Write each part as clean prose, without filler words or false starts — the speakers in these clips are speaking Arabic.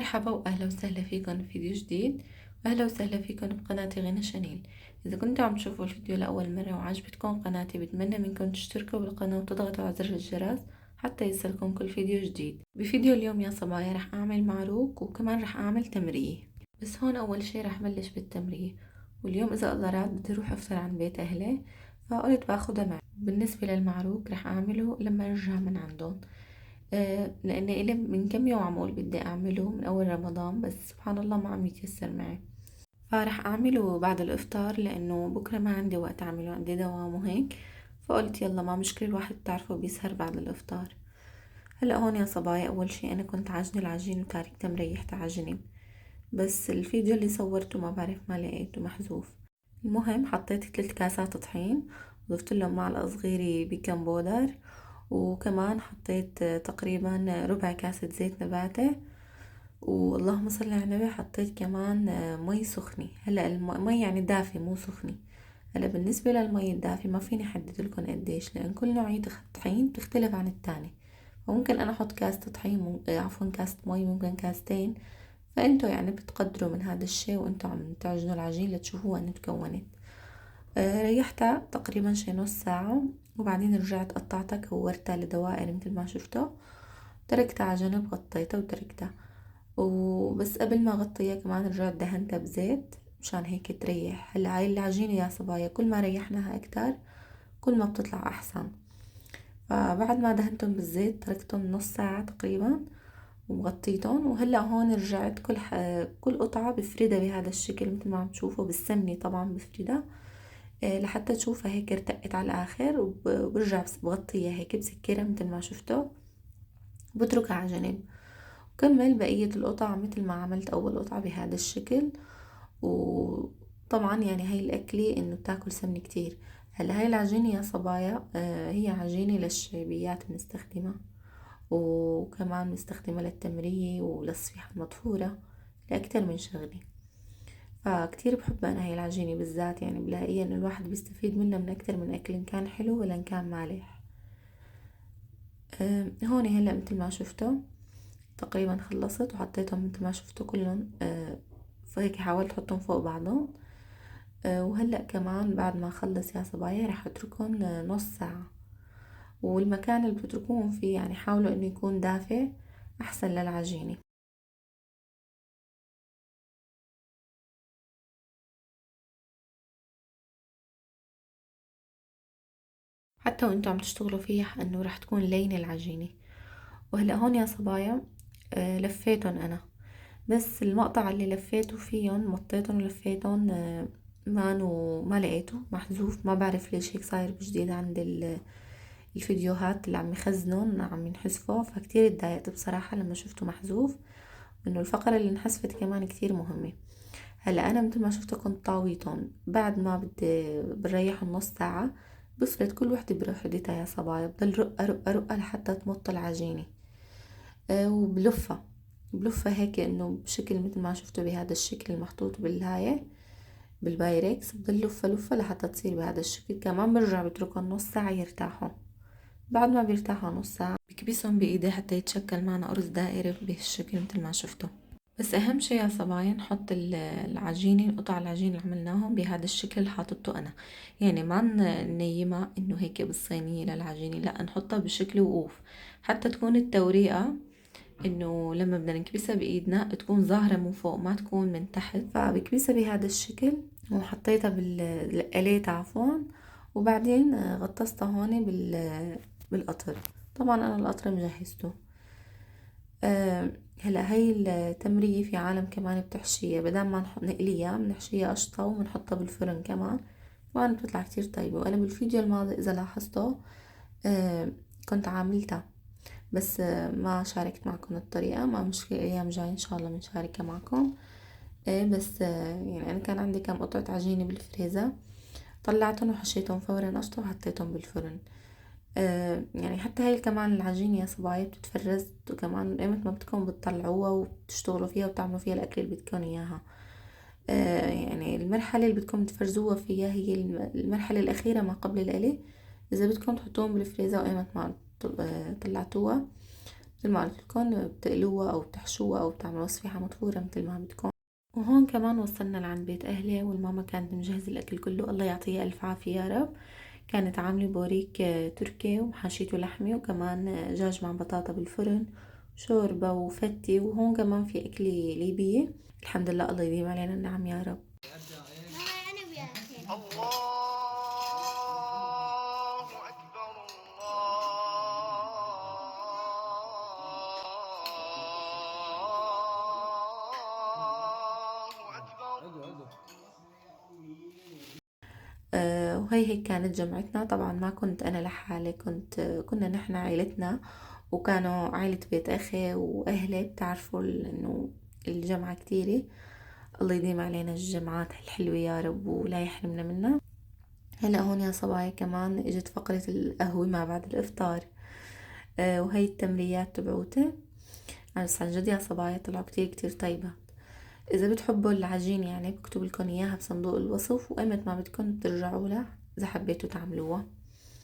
مرحبا وأهلا وسهلا فيكم في فيديو جديد، وأهلا وسهلا فيكم بقناتي غنى شانيل. إذا كنتوا عم تشوفوا الفيديو لأول مرة وعجبتكم قناتي بتمنى منكم تشتركوا بالقناة وتضغطوا على زر الجرس حتى يصلكم كل فيديو جديد. بفيديو اليوم يا صبايا رح أعمل معروك وكمان رح أعمل تمرية. بس هون أول شي رح بلش بالتمرية، واليوم إذا الله راد بدي أروح أفطر عند بيت أهلي فقلت باخدها معي. بالنسبة للمعروك رح أعمله لما أرجع من عندهم. لأن إلي من كم يوم عم أقول بدي أعمله من أول رمضان، بس سبحان الله ما عم يتيسر معي، فراح أعمله بعد الإفطار لأنه بكرة ما عندي وقت أعمله، عندي دوام وهيك. فقلت يلا ما مشكلة، الواحد بتعرفه بيسهر بعد الإفطار. هلأ هون يا صبايا أول شي أنا كنت عاجنة العجين وتاركتها مريحتها عجنب، بس الفيديو اللي صورته ما بعرف ما لقيته محذوف. المهم حطيت 3 كاسات طحين، ضفت لهم معلقة صغيرة بيكنج بودر، وكمان حطيت تقريبا ربع كاسة زيت نباتي، واللهم صل على النبي حطيت كمان مي سخنة. هلا المي يعني دافي مو سخنة. هلا بالنسبة للمي الدافي ما فيني احدد لكم قديش، لان كل نوعية طحين بتختلف عن التاني. فممكن انا احط كاسة طحين عفوا كاسة مي، ممكن كاستين. فانتوا يعني بتقدروا من هذا الشي وانتوا عم تعجنوا العجين لتشوفوها انها تكونت. ريحتها تقريبا شي نص ساعة، وبعدين رجعت قطعتها كورتها لدوائر مثل ما شفتوا. تركتها على جنب، غطيتها وتركتها. وبس قبل ما اغطيها كمان رجعت دهنتها بزيت مشان هيك تريح. هلا هاي العجينة يا صبايا كل ما ريحناها اكتر كل ما بتطلع احسن. فبعد ما دهنتهم بالزيت تركتهم نص ساعة تقريبا وغطيتهم. وهلا هون رجعت كل قطعة بفردها بهذا الشكل مثل ما عم تشوفوا، بالسمنة طبعا بفردها لحتى تشوفها هيك ارتقت على الآخر. وبرجع بس بغطيها هيك بسكرها مثل ما شفتوا، بتركها على جنب. وكمل بقية القطع مثل ما عملت أول قطعة بهذا الشكل. وطبعا يعني هاي الأكلة إنه بتاكل سمنة كتير. هلا هاي العجينة يا صبايا هي عجينة للشعبيات بنستخدمها، وكمان بنستخدمها للتمرية وللصفيحة المطفورة لأكتر من شغلة. فكتير بحب أنا هاي العجينة بالذات، يعني بلاقيها إنه الواحد بيستفيد منها من أكتر من أكل، إن كان حلو ولا إن كان مالح. هون هلا مثل ما شفتوا تقريبا خلصت وحطيتهم مثل ما شفتوا كلهم. فهيك حاولت احطهم فوق بعضهم. وهلأ كمان بعد ما اخلص يا صبايا رح اتركهم نص ساعة. والمكان اللي بتتركوهم فيه يعني حاولوا انه يكون دافئ احسن للعجينة. حتى وانتوا عم تشتغلوا فيها انه رح تكون لينة العجينة. وهلأ هون يا صبايا لفيتهم انا، بس المقطع اللي لفيته فيهم مطيتهم ولفيتهم ما لقيته محذوف. ما بعرف ليش هيك صاير بجديد عند الفيديوهات اللي عم يخزنون عم ينحذفوا. فكتير اتضايقت بصراحة لما شفته محذوف، انه الفقرة اللي انحذفت كمان كتير مهمة. هلا انا مثل ما شفتوا كنت طاويتهم بعد ما بدي بريحهم نص ساعة. بفرد كل وحدة بوحدتها يا صبايا، بضل رقة رقة رقة لحتى تمط العجينة. وبلفها هيك انه بشكل مثل ما شفتوا بهذا الشكل المحطوط بالهاية بالبايركس. بضل لفة لفة لحتى تصير بهذا الشكل. كمان برجع بتركهم نص ساعة يرتاحوا. بعد ما بيرتاحوا نص ساعة بكبسهم بإيدي حتى يتشكل معنا أرز دائري بهالشكل مثل ما شفتوا. بس أهم شي يا صبايا نحط العجينة، قطع العجين اللي عملناهم بهذا الشكل اللي حاطته أنا. يعني ما ننيمها إنه هيك بالصينية للعجينة، لا نحطها بشكل وقوف حتى تكون التوريقة إنه لما بدنا نكبسها بإيدنا تكون ظاهرة من فوق ما تكون من تحت. فبكبسها بهذا الشكل وحطيتها قليتها عفوا. وبعدين غطستها هون بالقطر. طبعا أنا القطر مجهزته. هلا هاي التمرية في عالم كمان بتحشيها بدل ما نقليها بنحشيها قشطة وبنحطها بالفرن كمان. طبعا بتطلع كتير طيبة. وأنا بالفيديو الماضي إذا لاحظتوا آه كنت عاملتها، بس ما شاركت معكم الطريقة. ما مشكلة، أيام جاي إن شاء الله بنشاركها معكم. بس يعني أنا كان عندي كم قطعة عجينة بالفريزر، طلعتهم وحشيتهم فورا قشطة وحطيتهم بالفرن. يعني حتى هاي كمان العجينة يا صبايا بتتفرز، وكمان ايمت ما بدكم بتطلعوها وبتشتغلوا فيها وبتعملوا فيها الأكل اللي بدكم إياها. يعني المرحلة اللي بدكم تفرزوها فيها هي المرحلة الأخيرة ما قبل القلي. إذا بدكم تحطوهم بالفريزر وأيمت ما طلعتوها مثل ما قلت لكم بتقلوها او بتحشوها او بتعملوها صفيحة مطفورة مثل ما بدكم. وهون كمان وصلنا لعند بيت اهلي، والماما كانت مجهزة الاكل كله، الله يعطيها الف عافية يا رب. كانت عاملة بوريك تركي وحشيته لحمة، وكمان دجاج مع بطاطا بالفرن، شوربة وفتة، وهون كمان في أكلة ليبية. الحمد لله، الله يديم علينا النعم يا رب. الله أكبر، الله أكبر. وهي هيك كانت جمعتنا. طبعا ما كنت أنا لحالي، كنا نحن عائلتنا، وكانوا عائلة بيت أخي وأهلي. بتعرفوا إنه الجمعة كتيرة. الله يديم علينا الجمعات الحلوة يا رب ولا يحرمنا منها. هلا هون يا صبايا كمان اجت فقرة القهوة ما بعد الإفطار. وهي التمريات تبعوتي. بس عن جد يا صبايا طلعوا كتير كتير طيبة. إذا بتحبوا العجين يعني بكتب لكم إياها بصندوق الوصف، وأيمت ما بدكم بترجعوا لها إذا حبيتوا تعملوها.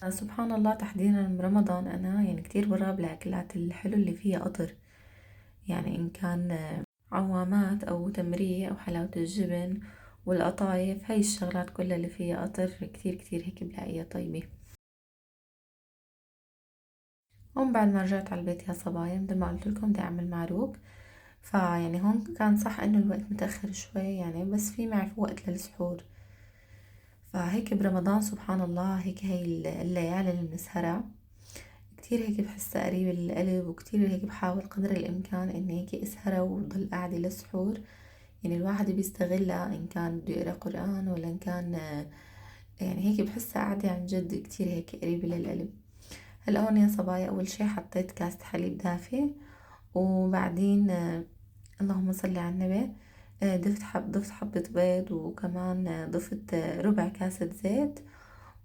سبحان الله، تحديدا برمضان أنا يعني كتير برغب الأكلات الحلو اللي فيها قطر، يعني إن كان عوامات أو تمرية أو حلاوة الجبن والقطايف، هاي الشغلات كلها اللي فيها قطر كتير كتير هيك بلاقيها طيبة. هون بعد ما رجعت على البيت يا صبايا، مثل ما قلت لكم بدي أعمل معروق. فيعني هون كان صح إنه الوقت متأخر شوي يعني، بس في معي وقت للسحور. فهيك برمضان سبحان الله، هيك هاي الليالي اللي بنسهرها كتير هيك بحسها قريبة للقلب، وكتير هيك بحاول قدر الإمكان إني هيك أسهرها وضل قاعدة للسحور. يعني الواحد بيستغلها، إن كان بده يقرأ قرآن ولا إن كان يعني هيك بحسها قاعدة عن جد كتير هيك قريبة للقلب. هلا هون يا صبايا أول شي حطيت كاسة حليب دافي، وبعدين اللهم صل على النبي، ضفت حبة بيض، وكمان ضفت ربع كاسة زيت.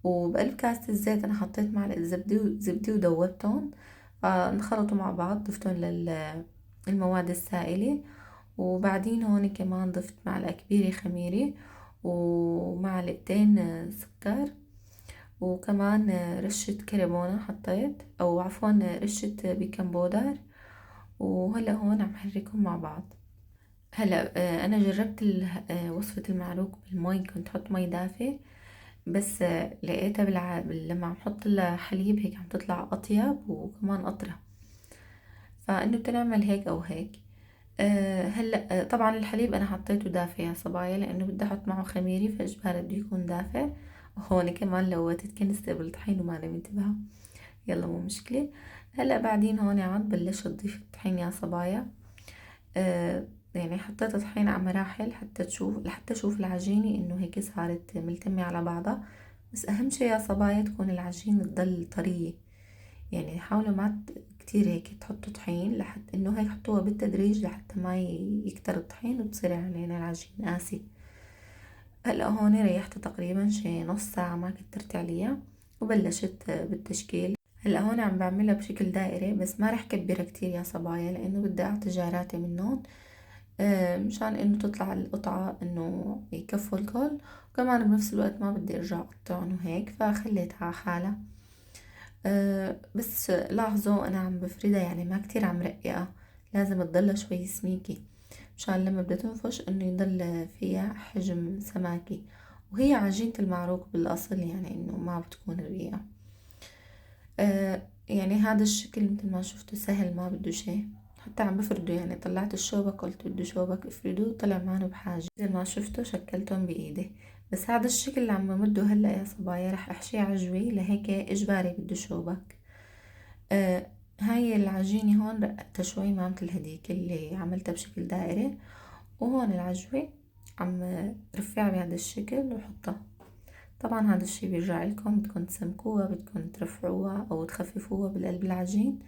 وبقلب كاسة الزيت أنا حطيت معلقة زبدة ودوبتهم، فانخلطوا مع بعض. ضفتهم للمواد السائلة. وبعدين هون كمان ضفت معلقة كبيرة خميرة، ومعلقتين سكر، وكمان رشة كريمونة حطيت، أو عفوا رشة بيكنج بودر. وهلا هون عم حركهم مع بعض. هلا أنا جربت وصفة المعروق بالمي، كنت حط مي دافية، بس لقيتها لما عم حط لها حليب هيك عم تطلع أطيب وكمان أطرى. فإنه بتنعمل هيك أو هيك. هلا طبعا الحليب انا حطيته دافئ يا صبايا، لانه بدي احط معه خميري فاجباري بده يكون دافئ. وهون كمان لوتت كنستة بالطحين وما أنا منتبهة. يلا مو مشكلة. هلا بعدين هون عاد بلشت اضيف الطحين يا صبايا. يعني حطيت الطحين على مراحل لحتى اشوف العجينة انه هيك صارت ملتمة على بعضها. بس اهم شي يا صبايا تكون العجينة تضل طرية. يعني حاولوا ما كتير هيك تحطوا طحين، لحتى انه هيك حطوها بالتدريج لحتى ما يكتر الطحين وتصير علينا العجين قاسي. هلا هون ريحته تقريبا شي نص ساعة، ما كترت عليها، وبلشت بالتشكيل. هلا هون عم بعملها بشكل دائري، بس ما رح كبرها كتير يا صبايا لانه بدي اعطي جاراتي منهم، مشان انه تطلع القطعة انه يكفوا الكل، وكمان بنفس الوقت ما بدي ارجع اقطعهم وهيك، فخليتها على حالها. بس لاحظوا انا عم بفردها يعني ما كتير عم رققها، لازم تضلها شوي سميكة مشان لما بدها تنفش انه يضل فيها حجم سماكي. وهي عجينة المعروق بالاصل يعني انه ما بتكون رقيقة. يعني هذا الشكل مثل ما شفتوا سهل ما بده شي. حتى عم بفرده يعني طلعت الشوبك قلت بده شوبك افردوه، طلع معنا بحاجة زي ما شفتوا شكلتهم بايدي. بس هذا الشكل اللي عم بمده هلا يا صبايا رح احشيه عجوي، لهيك اجباري بده شوبك. هاي العجينة هون رققتها شوي ما مثل هديك اللي عملتها بشكل دائري. وهون العجوة عم رفعها بهذا الشكل وحطها. طبعا هذا الشي بيرجع لكم، بدكم تسمكوها بدكم ترفعوها او تخففوها بالقلب العجين،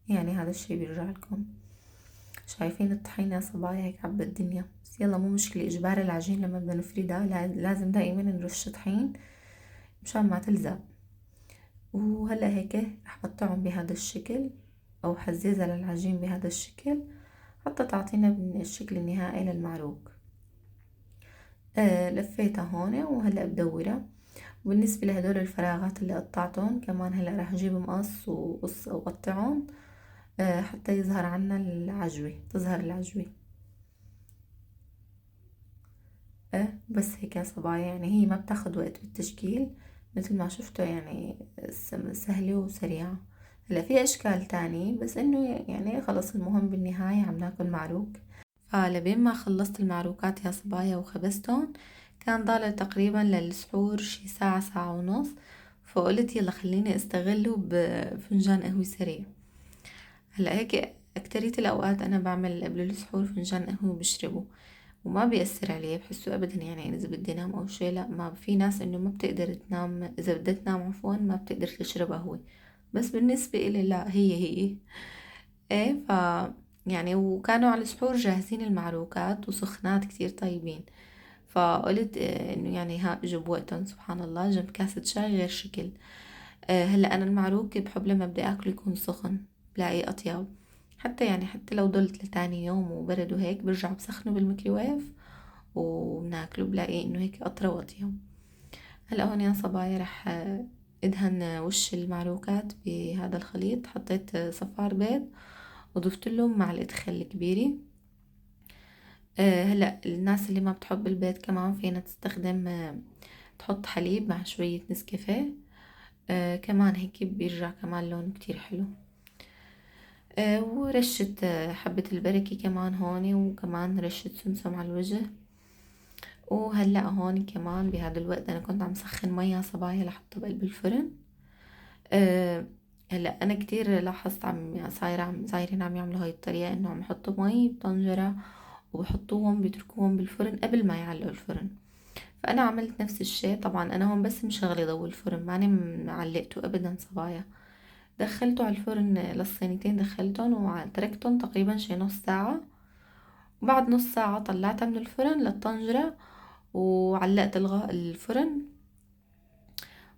يعني هذا الشي بيرجع لكم. شايفين الطحينة يا صبايا هيك عبى الدنيا. بس يلا مو مشكلة، اجباري العجين لما بدنا نفردها لازم دائما نرش طحين مشان ما تلزق. وهلا هيك رح قطعهم بهذا الشكل، او حزازها للعجين بهذا الشكل حتى تعطينا الشكل النهائي للمعروق. لفيتها هون وهلا بدورها. وبالنسبة لهدول الفراغات اللي قطعتهم كمان هلا راح اجيب مقص وقص واقطعهم حتى يظهر عنا العجوة، تظهر العجوة. بس هيك يا صبايا، يعني هي ما بتاخد وقت بالتشكيل مثل ما شفتوا، يعني سهلة وسريعة. هلا في اشكال تانية، بس انه يعني خلص المهم بالنهاية عم ناكل معروك. فلبين ما خلصت المعروكات يا صبايا وخبزتهم، كان ضال تقريبا للسحور شي ساعة، ساعة ونص. فقلت يلا خليني استغله بفنجان قهوة سريع. هلا هيك اكترية الاوقات انا بعمل قبل السحور فنجان قهوة بشربه، وما بيأثر علي، بحسه ابدا. يعني اذا بدي انام او شي، لا، ما في ناس انه ما بتقدر تنام، اذا بدها تنام عفوا ما بتقدر تشرب قهوة، بس بالنسبة إلي لا، هي ايه. يعني وكانوا على السحور جاهزين المعروكات وسخنات كتير طيبين. فقلت انه يعني ها اجوا بوقتهم سبحان الله، جنب كاسة شاي غير شكل. هلا انا المعروك بحب لما بدي اكله يكون سخن، بلاقي اطيب. حتى يعني حتى لو ضلت لتاني يوم وبرد وهيك برجع بسخنه بالميكروويف وبناكله، بلاقي انه هيك اطرى واطيب. هلا هون يا صبايا رح ادهن وش المعروكات بهذا الخليط. حطيت صفار بيض وضفت له معلقة خل كبيرة. هلا الناس اللي ما بتحب البيض كمان فينا تستخدم تحط حليب مع شوية نسكافيه. كمان هيك بيرجع كمان لون كتير حلو. ورشة حبة البركة كمان هون، وكمان رشة سمسم على الوجه. وهلأ هون كمان بهذا الوقت أنا كنت عم سخن مية صبايا لحطه بقلب الفرن. أه هلا أنا كتير لاحظت صايرين عم يعملوا هاي الطريقة، إنه عم يحطوا مي بطنجرة وبحطوهم بيتركوهم بالفرن قبل ما يعلقوا الفرن. فأنا عملت نفس الشي. طبعا أنا هون بس مشغلة ضوء الفرن، ماني معلقته أبدا صبايا. دخلته على الفرن للصينيتين، دخلتهم وتركتهم تقريبا شي نص ساعة. وبعد نص ساعة طلعتها من الفرن للطنجرة، وعلقت الفرن،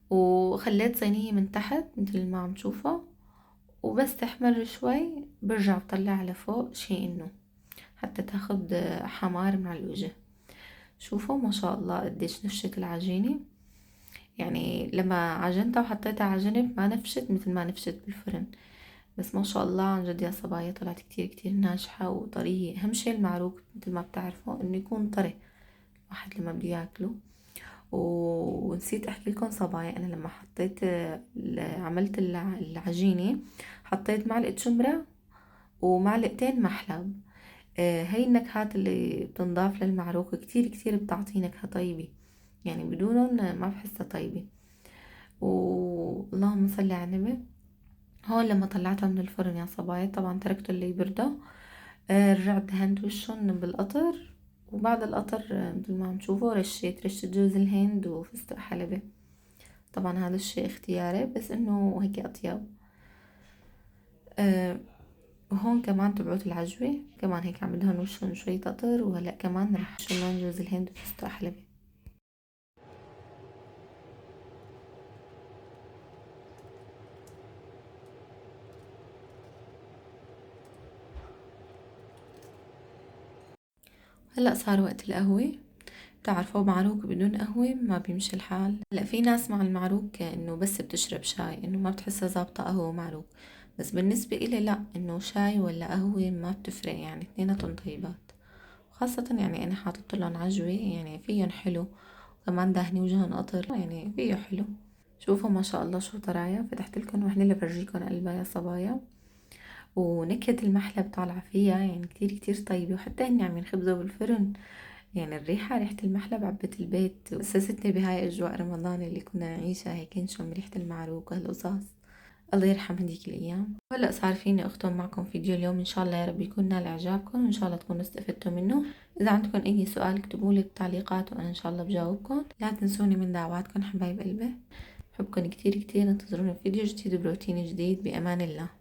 وخليت صينية من تحت مثل ما عم تشوفها. وبس تحمر شوي برجع بطلع لفوق شي انه حتى تاخد حمار مع الوجه. شوفوا ما شاء الله قديش نفشت العجينة. يعني لما عجنتها وحطيتها على جنب ما نفشت مثل ما نفشت بالفرن. بس ما شاء الله عن جد يا صبايا طلعت كتير كتير ناجحة وطرية. أهم شي المعروك مثل ما بتعرفوا إنه يكون طري الواحد لما بده ياكله. ونسيت أحكي لكم صبايا، أنا لما حطيت عملت العجينة، حطيت معلقة شمرة ومعلقتين محلب. هاي النكهات اللي بتنضاف للمعروك كتير كتير بتعطي نكهة طيبة، يعني بدونهم ما بحسها طيبة. اللهم صل على النبي. هون لما طلعتها من الفرن يا صبايا طبعا تركته اللي يبرده. رجعت دهنت وشهم بالقطر. وبعد القطر مثل ما عم تشوفوا رشيت رشة جوز الهند وفستق حلبي. طبعا هذا الشيء اختياري، بس انه هيك اطيب. وهون كمان تبعوت العجوة كمان هيك عم بدهن وشهم شوية قطر، وهلأ كمان رح لون جوز الهند وفستق حلبي. هلأ صار وقت القهوة. بتعرفوا معروك بدون قهوة ما بيمشي الحال. هلا في ناس مع المعروك انه بس بتشرب شاي، انه ما بتحسها ظابطة قهوة ومعروك. بس بالنسبة إلي لا، انه شاي ولا قهوة ما بتفرق، يعني اثنيناتهم طيبات. خاصة يعني انا حاطط لهم عجوة، يعني فيهم حلو. كمان دهني وجهن قطر، يعني فيه حلو. شوفوا ما شاء الله شو طرايا فتحت لكم وهني اللي بفرجيكم قلبها يا صبايا. ونكهة المحلب طالعة فيها يعني كتير كتير طيبة، وحتى اني عم ينخبزوا بالفرن. يعني ريحة المحلب عبت البيت، وأسستني بهاي أجواء رمضان اللي كنا نعيشها، هيك نشم ريحة المعروك والقصص. الله يرحم هديك الأيام. هلأ صار فيني أختم معكم فيديو اليوم، إن شاء الله يا رب يكون نال إعجابكم، وإن شاء الله تكونوا استفدتوا منه. إذا عندكم أي سؤال اكتبولي بالتعليقات وأنا إن شاء الله بجاوبكم. لا تنسوني من دعواتكم حبايب قلبي. بحبكم كتير كتير. انتظروني في فيديو جديد وبروتين جديد. بأمان الله.